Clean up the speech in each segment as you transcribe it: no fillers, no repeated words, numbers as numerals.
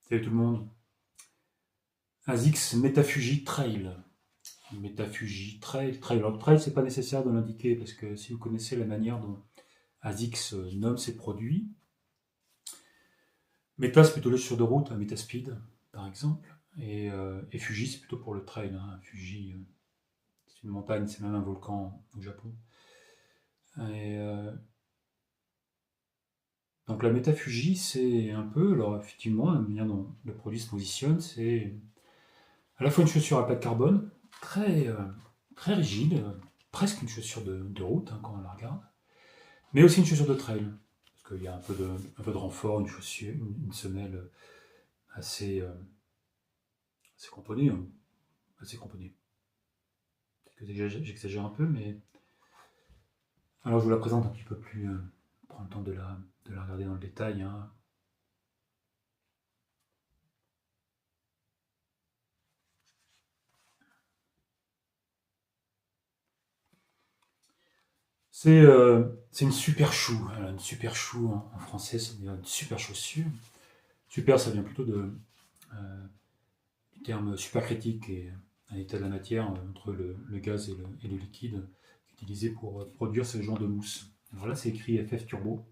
Salut tout le monde. ASICS Metafuji Trail. Metafuji Trail, Trail. Alors, Trail, c'est pas nécessaire de l'indiquer parce que si vous connaissez la manière dont ASICS nomme ses produits, Meta c'est plutôt les chaussures de route, Metaspeed par exemple, et Fuji c'est plutôt pour le trail. Fuji, c'est une montagne, c'est même un volcan au Japon. Et, donc la Metafuji, c'est un peu, alors effectivement, la manière dont le produit se positionne, c'est à la fois une chaussure à pâte carbone, très, très rigide, presque une chaussure de route quand on la regarde, mais aussi une chaussure de trail, parce qu'il y a un peu de renfort, une chaussure, une semelle assez, assez cramponnée, hein, assez cramponnée. Peut-être que j'exagère un peu, mais alors je vous la présente un petit peu plus, prendre le temps de la regarder dans le détail. C'est une super chou, voilà, une super chou en français, c'est une super chaussure. Super, ça vient plutôt euh, du terme supercritique et un état de la matière entre le gaz et le liquide utilisé pour produire ce genre de mousse. Alors là, c'est écrit FF Turbo.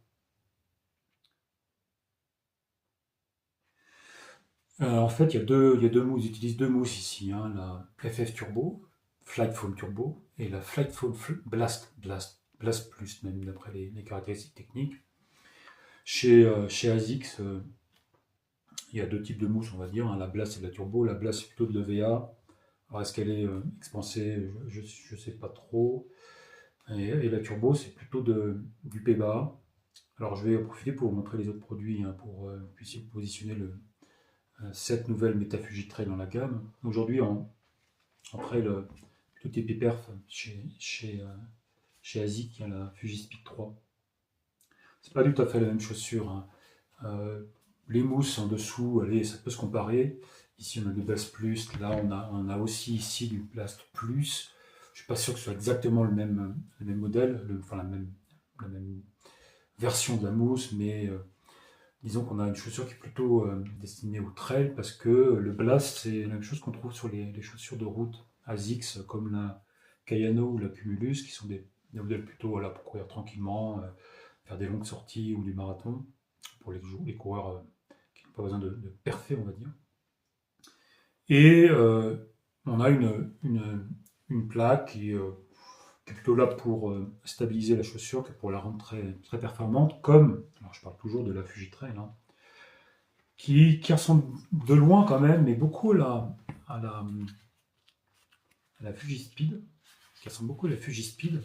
En fait, il y a deux mousses. Ils utilisent deux mousses ici, la FF Turbo, Flight Foam Turbo, et la Flight Foam Blast Plus, même d'après les caractéristiques techniques. Chez ASICS, il y a deux types de mousses, on va dire, la Blast et la Turbo. La Blast, c'est plutôt de l'EVA. Alors, est-ce qu'elle est expansée? Je ne sais pas trop. Et la Turbo, c'est plutôt du PBA. Alors, je vais en profiter pour vous montrer les autres produits, pour que vous puissiez positionner cette nouvelle Metafuji Trail dans la gamme. Aujourd'hui, après tout est perf chez ASIC, il y a la Fuji Speed 3. C'est pas tout à fait la même chaussure. Euh, les mousses en dessous, allez, ça peut se comparer. Ici, on a du Blast Plus. Là, on a aussi ici du Blast Plus. Je suis pas sûr que ce soit exactement le même modèle, enfin la même version de la mousse, mais disons qu'on a une chaussure qui est plutôt destinée au trail parce que le Blast, c'est la même chose qu'on trouve sur les chaussures de route ASICS comme la Kayano ou la Cumulus, qui sont des modèles plutôt voilà, pour courir tranquillement, faire des longues sorties ou du marathon pour les coureurs qui n'ont pas besoin de perfer, on va dire. Et on a une plaque qui est plutôt là pour stabiliser la chaussure que pour la rendre très, très performante, comme, alors je parle toujours de la Fujitrail, qui ressemble de loin quand même, mais beaucoup à la Fuji-Speed, qui ressemble beaucoup à la Fuji-Speed,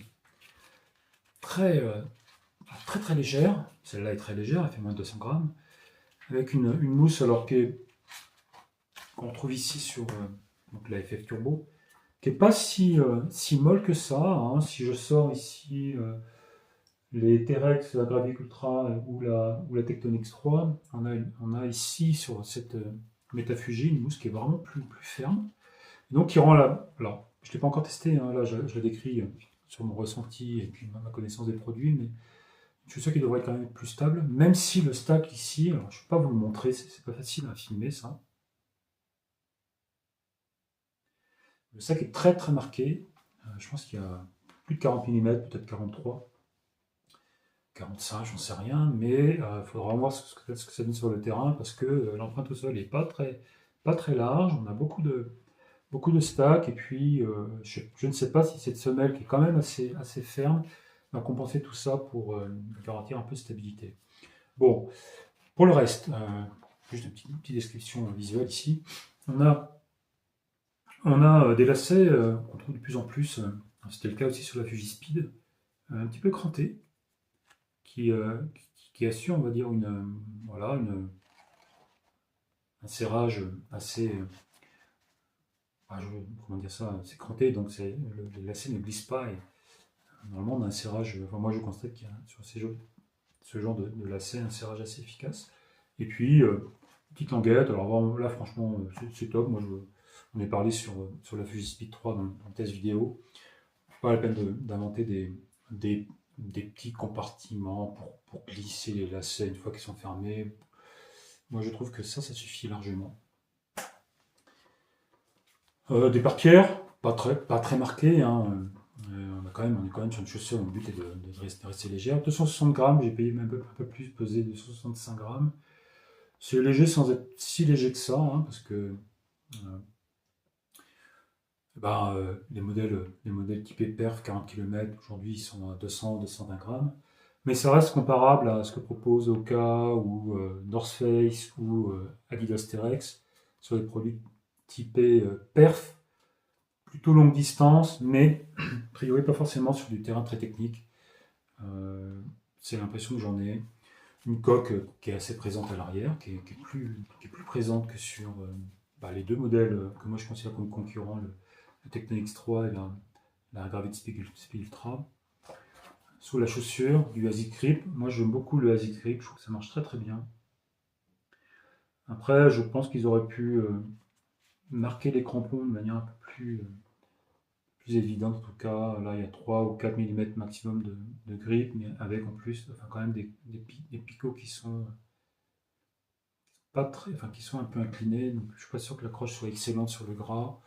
très, très très légère, celle-là est très légère, elle fait moins de 200 grammes, avec une mousse alors qu'on trouve ici sur donc la FF Turbo, qui n'est pas si molle que ça. Si je sors ici les Terex, la Gravic Ultra ou la Tectonix 3, on a ici sur cette Metafuji une mousse qui est vraiment plus ferme. Et donc qui rend la. Alors, je ne l'ai pas encore testé, là je la décris sur mon ressenti et puis ma connaissance des produits, mais je suis sûr qu'il devrait être quand même plus stable, même si le stack ici, alors je ne vais pas vous le montrer, c'est pas facile à filmer ça. Le sac est très très marqué. Je pense qu'il y a plus de 40 mm, peut-être 43, 45, j'en sais rien, mais il faudra voir ce que ça donne sur le terrain parce que l'empreinte au sol n'est pas très large. On a beaucoup de stacks et puis je ne sais pas si cette semelle qui est quand même assez ferme va compenser tout ça pour garantir un peu de stabilité. Bon, pour le reste, juste une petite description visuelle ici. On a des lacets qu'on trouve de plus en plus, c'était le cas aussi sur la Fuji-Speed, un petit peu crantés, qui assurent, on va dire, voilà, un serrage assez, comment dire ça, c'est cranté, donc les lacets ne glissent pas, et normalement on a un serrage, enfin moi je constate qu'il y a sur ce genre de lacets un serrage assez efficace. Et puis, petite languette, alors là franchement c'est top, on est parlé sur la Fuji-Speed 3 dans le test vidéo. Pas la peine d'inventer des, des petits compartiments pour glisser les lacets une fois qu'ils sont fermés. Moi je trouve que ça suffit largement. Des parquières, pas très marquées, hein. On est quand même sur une chaussure, le but est de rester légère. 260 grammes, j'ai payé un peu plus, pesé 265 grammes. C'est léger sans être si léger que ça, hein, parce que les modèles typés perf 40 km, aujourd'hui ils sont à 200-220 grammes. Mais ça reste comparable à ce que propose Oka ou North Face ou Adidas Terex sur les produits typés perf, plutôt longue distance, mais a priori pas forcément sur du terrain très technique. C'est l'impression que j'en ai. Une coque qui est assez présente à l'arrière, qui est plus présente que sur les deux modèles que moi je considère comme concurrents, le Techno X3 et la Gravity Speed Ultra. Sous la chaussure, du Asics Grip. Moi j'aime beaucoup le Asics Grip, je trouve que ça marche très bien. Après, je pense qu'ils auraient pu marquer les crampons de manière un peu plus évidente. En tout cas, là il y a 3 ou 4 mm maximum de grip, mais avec en plus quand même des picots qui sont pas très, qui sont un peu inclinés. Donc je suis pas sûr que l'accroche soit excellente sur le gras,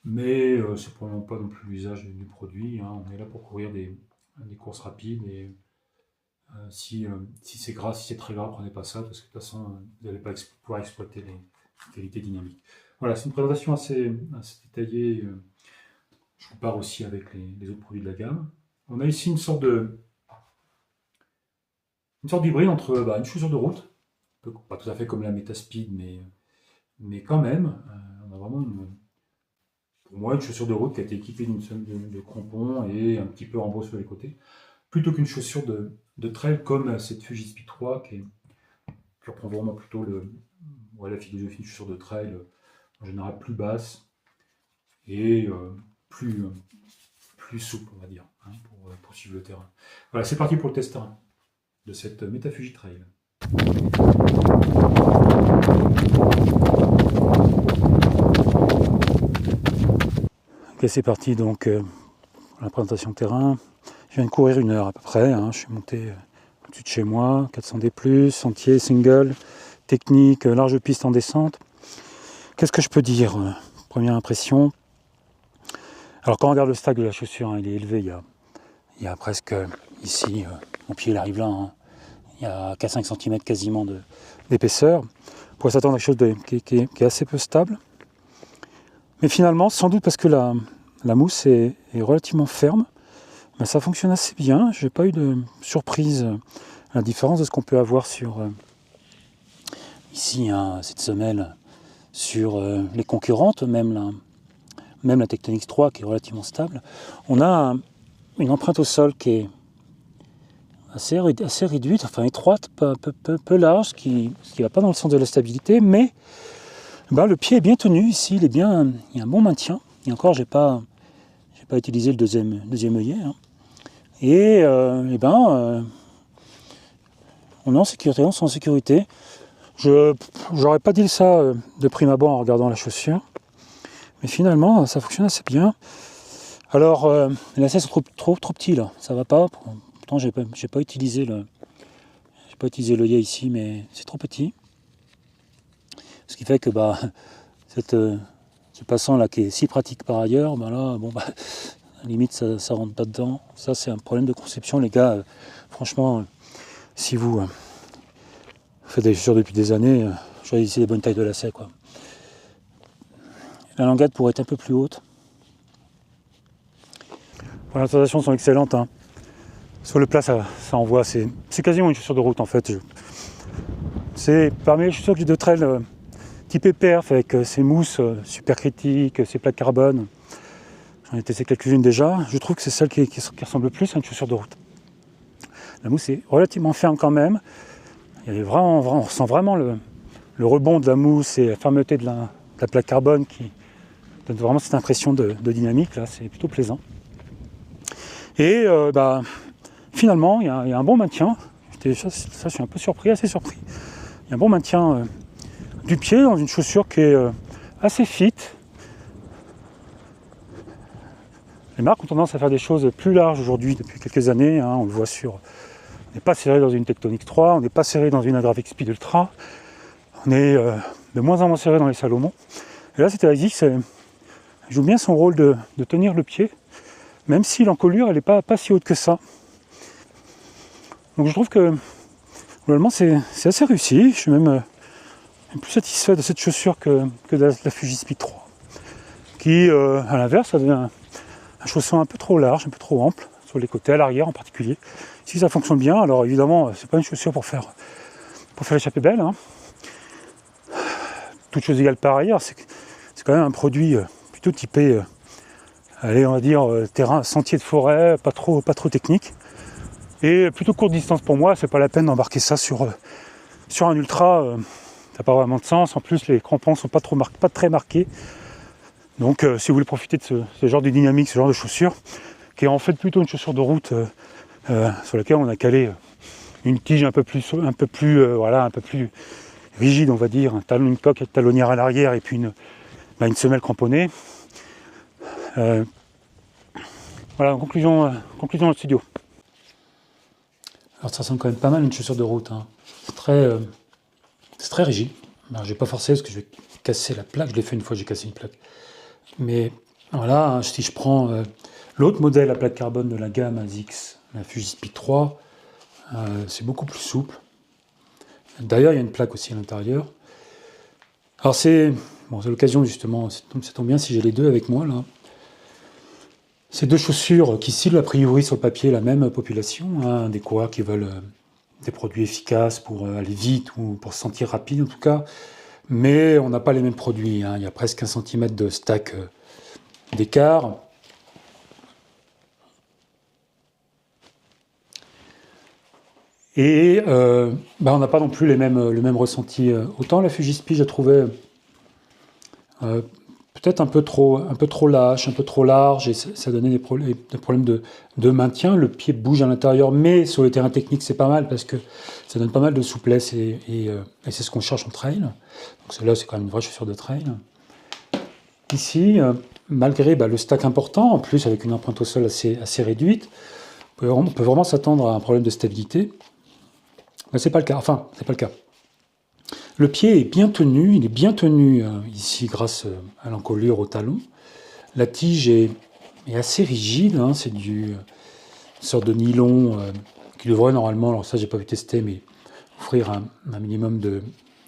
mais c'est probablement pas non plus l'usage du produit, hein. On est là pour courir des courses rapides et si c'est gras, si c'est très gras, prenez pas ça parce que de toute façon vous n'allez pas pouvoir exploiter les qualités dynamiques. Voilà, c'est une présentation assez détaillée. Je compare aussi avec les autres produits de la gamme. On a ici une sorte d'hybride entre une chaussure de route, pas tout à fait comme la Metaspeed, mais quand même, on a vraiment pour moi une chaussure de route qui a été équipée d'une seule de crampons et un petit peu en sur les côtés, plutôt qu'une chaussure de trail comme cette Fuji Speed 3 qui reprend vraiment plutôt la philosophie d'une chaussure de trail en général plus basse et plus souple, on va dire, hein, pour suivre le terrain. Voilà, c'est parti pour le test terrain de cette Meta Fuji Trail. Ok, c'est parti donc pour la présentation terrain. Je viens de courir 1 heure à peu près, hein. Je suis monté au-dessus de chez moi, 400D+, sentier, single, technique, large piste en descente. Qu'est-ce que je peux dire? Première impression. Alors quand on regarde le stack de la chaussure, hein, il est élevé, il y a presque ici, mon pied il arrive là, hein, il y a 4-5 cm quasiment d'épaisseur. On pourrait s'attendre à quelque chose qui est assez peu stable. Mais finalement, sans doute parce que la mousse est relativement ferme, ben ça fonctionne assez bien. Je n'ai pas eu de surprise à la différence de ce qu'on peut avoir sur ici, hein, cette semelle, sur les concurrentes, même la Techno X3 qui est relativement stable. On a une empreinte au sol qui est assez réduite, enfin étroite, peu large, qui ne va pas dans le sens de la stabilité, mais le pied est bien tenu ici, il y a un bon maintien. Et encore, j'ai pas utilisé le deuxième œillet, hein. Et on est en sécurité, on est en sécurité. Je n'aurais pas dit ça de prime abord en regardant la chaussure, mais finalement ça fonctionne assez bien. Alors les lacets sont trop petits là, ça va pas. Pourtant j'ai pas utilisé l'œillet ici, mais c'est trop petit. Ce qui fait que ce passant là qui est si pratique par ailleurs, à la limite ça rentre pas dedans. Ça c'est un problème de conception les gars. Franchement, si vous faites des chaussures depuis des années, choisissez les bonnes tailles de lacets, quoi. La languette pourrait être un peu plus haute. Bon, les sensations sont excellentes, hein. Sur le plat ça envoie, c'est quasiment une chaussure de route en fait. C'est parmi les chaussures de trail type perf avec ses mousses super critiques, ses plaques carbone. J'en ai testé quelques-unes déjà. Je trouve que c'est celle qui ressemble le plus à une chaussure de route. La mousse est relativement ferme quand même. On ressent vraiment le rebond de la mousse et la fermeté de la plaque carbone qui donne vraiment cette impression de dynamique. Là, c'est plutôt plaisant. Et finalement, il y a un bon maintien. Ça, je suis un peu assez surpris. Il y a un bon maintien du pied dans une chaussure qui est assez fit. Les marques ont tendance à faire des choses plus larges aujourd'hui depuis quelques années, hein. On le voit on n'est pas serré dans une Techno X3, on n'est pas serré dans une Gravity Speed Ultra. on est de moins en moins serré dans les Salomon. Et là, cette ASICS joue bien son rôle de tenir le pied, même si l'encolure, elle n'est pas si haute que ça. Donc je trouve que, globalement, c'est assez réussi. Je suis même plus satisfait de cette chaussure que de la Fuji-Speed 3, qui, à l'inverse, avait un chausson un peu trop large, un peu trop ample, sur les côtés, à l'arrière en particulier. Si ça fonctionne bien, alors évidemment, c'est pas une chaussure pour faire l'échappée belle, hein. Toute chose égale par ailleurs, c'est quand même un produit plutôt typé, allez, on va dire, terrain, sentier de forêt, pas trop technique. Et plutôt courte distance pour moi, c'est pas la peine d'embarquer ça sur un ultra, ça n'a pas vraiment de sens. En plus, les crampons sont pas très marqués. Donc si vous voulez profiter de ce genre de dynamique, ce genre de chaussure, qui est en fait plutôt une chaussure de route sur laquelle on a calé une tige un peu plus rigide, on va dire, une coque talonnière à l'arrière et puis une semelle cramponnée. Voilà, en conclusion dans le studio. Alors ça ressemble quand même pas mal à une chaussure de route, hein. C'est très rigide. Alors, je vais pas forcer parce que je vais casser la plaque. Je l'ai fait une fois, j'ai cassé une plaque. Mais voilà, hein, si je prends l'autre modèle à plaque carbone de la gamme ASICS, la Fuji-Speed 3, c'est beaucoup plus souple. D'ailleurs, il y a une plaque aussi à l'intérieur. Alors c'est l'occasion justement, ça tombe bien si j'ai les deux avec moi là. Ces deux chaussures qui ciblent a priori sur le papier la même population, hein, des coureurs qui veulent des produits efficaces pour aller vite ou pour se sentir rapide en tout cas, mais on n'a pas les mêmes produits, hein. Il y a presque 1 cm de stack d'écart. Et on n'a pas non plus le même ressenti. Autant la Fuji-Speed, je la trouvais peut-être un peu trop lâche, un peu trop large, et ça donnait des problèmes de maintien. Le pied bouge à l'intérieur, mais sur le terrain technique, c'est pas mal parce que ça donne pas mal de souplesse et c'est ce qu'on cherche en trail. Donc celle-là, c'est quand même une vraie chaussure de trail. Ici, malgré le stack important, en plus avec une empreinte au sol assez réduite, on peut vraiment s'attendre à un problème de stabilité. Mais c'est pas le cas. Enfin, c'est pas le cas. Le pied est bien tenu, il est bien tenu ici grâce à l'encolure au talon. La tige est assez rigide, hein, c'est une sorte de nylon qui devrait normalement, alors ça j'ai pas pu tester, mais offrir un minimum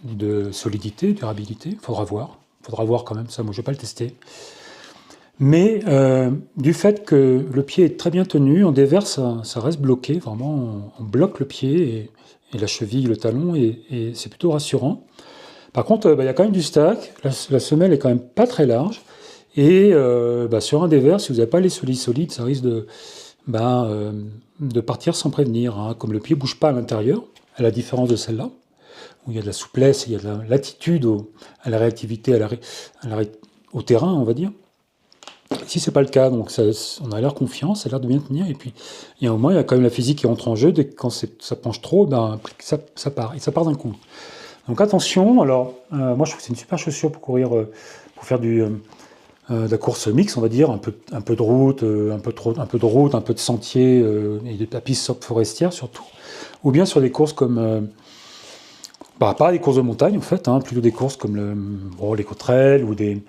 de solidité, durabilité. Il faudra voir quand même ça, moi je vais pas le tester. Mais du fait que le pied est très bien tenu, en dévers ça reste bloqué, vraiment on bloque le pied et la cheville, le talon, et c'est plutôt rassurant. Par contre, il y a quand même du stack, la semelle est quand même pas très large, et sur un dévers, si vous n'avez pas les souliers solides, ça risque de partir sans prévenir, hein. Comme le pied ne bouge pas à l'intérieur, à la différence de celle-là, où il y a de la souplesse, il y a de la latitude à la réactivité, au terrain, on va dire. Ici, c'est pas le cas, donc on a l'air confiant, ça a l'air de bien tenir, et puis il y a un moment, il y a quand même la physique qui entre en jeu, dès que quand ça penche trop, ça part, et ça part d'un coup. Donc attention, alors moi je trouve que c'est une super chaussure pour courir, pour faire de la course mixte, on va dire, un peu de route, un peu de sentier, et de la piste forestière surtout, ou bien sur des courses comme, pas des courses de montagne en fait, hein, plutôt des courses comme les Cotterelles ou des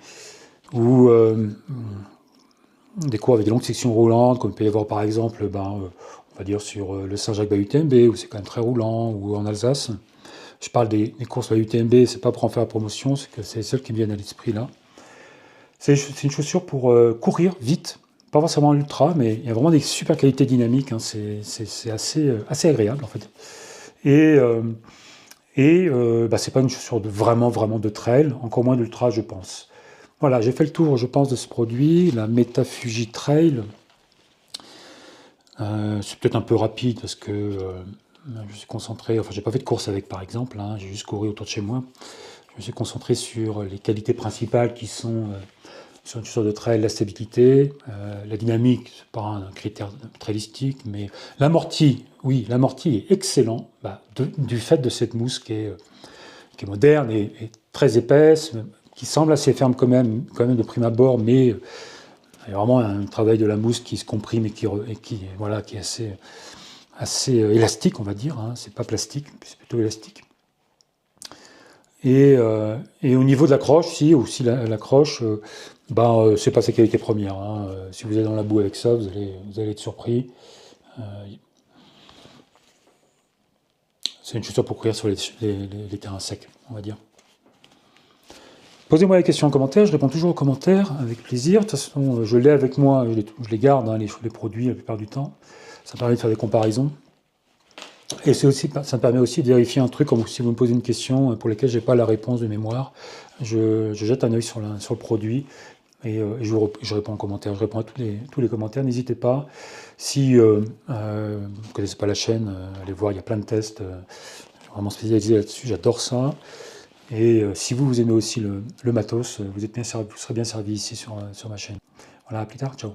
cours avec des longues sections roulantes, comme il peut y avoir par exemple, on va dire sur le Saint-Jacques-Bas-UTMB, où c'est quand même très roulant, ou en Alsace. Je parle des courses à UTMB, c'est pas pour en faire la promotion, c'est que c'est celles qui me viennent à l'esprit là. C'est une chaussure pour courir vite, pas forcément l'ultra, mais il y a vraiment des super qualités dynamiques, hein. C'est assez agréable en fait. Et c'est pas une chaussure vraiment de trail, encore moins d'ultra, je pense. Voilà, j'ai fait le tour, je pense, de ce produit, la Meta Fuji Trail. C'est peut-être un peu rapide parce que je suis concentré, enfin j'ai pas fait de course avec par exemple, hein, j'ai juste couru autour de chez moi. Je me suis concentré sur les qualités principales qui sont sur une chaussure de trail, la stabilité, la dynamique, c'est pas un critère trailistique, mais l'amorti, oui, l'amorti est excellent, du fait de cette mousse qui est moderne et très épaisse, qui semble assez ferme quand même de prime abord, mais il y a vraiment un travail de la mousse qui se comprime et qui est assez élastique, on va dire, hein. C'est pas plastique, c'est plutôt élastique. Et au niveau de l'accroche, si aussi l'accroche, c'est pas sa qualité première, hein. Si vous allez dans la boue avec ça, vous allez être surpris. C'est une chaussure pour courir sur les terrains secs, on va dire. Posez-moi les questions en commentaire, je réponds toujours aux commentaires avec plaisir. De toute façon, je l'ai avec moi, je les garde, hein, les produits la plupart du temps. Ça me permet de faire des comparaisons. Et ça me permet aussi de vérifier un truc, comme si vous me posez une question pour laquelle je n'ai pas la réponse de mémoire. Je jette un œil sur le produit et je réponds en commentaire. Je réponds à tous les commentaires. N'hésitez pas. Si vous ne connaissez pas la chaîne, allez voir, il y a plein de tests vraiment spécialisés là-dessus. J'adore ça. Et si vous aimez aussi le matos, vous serez bien servi ici sur ma chaîne. Voilà, à plus tard. Ciao.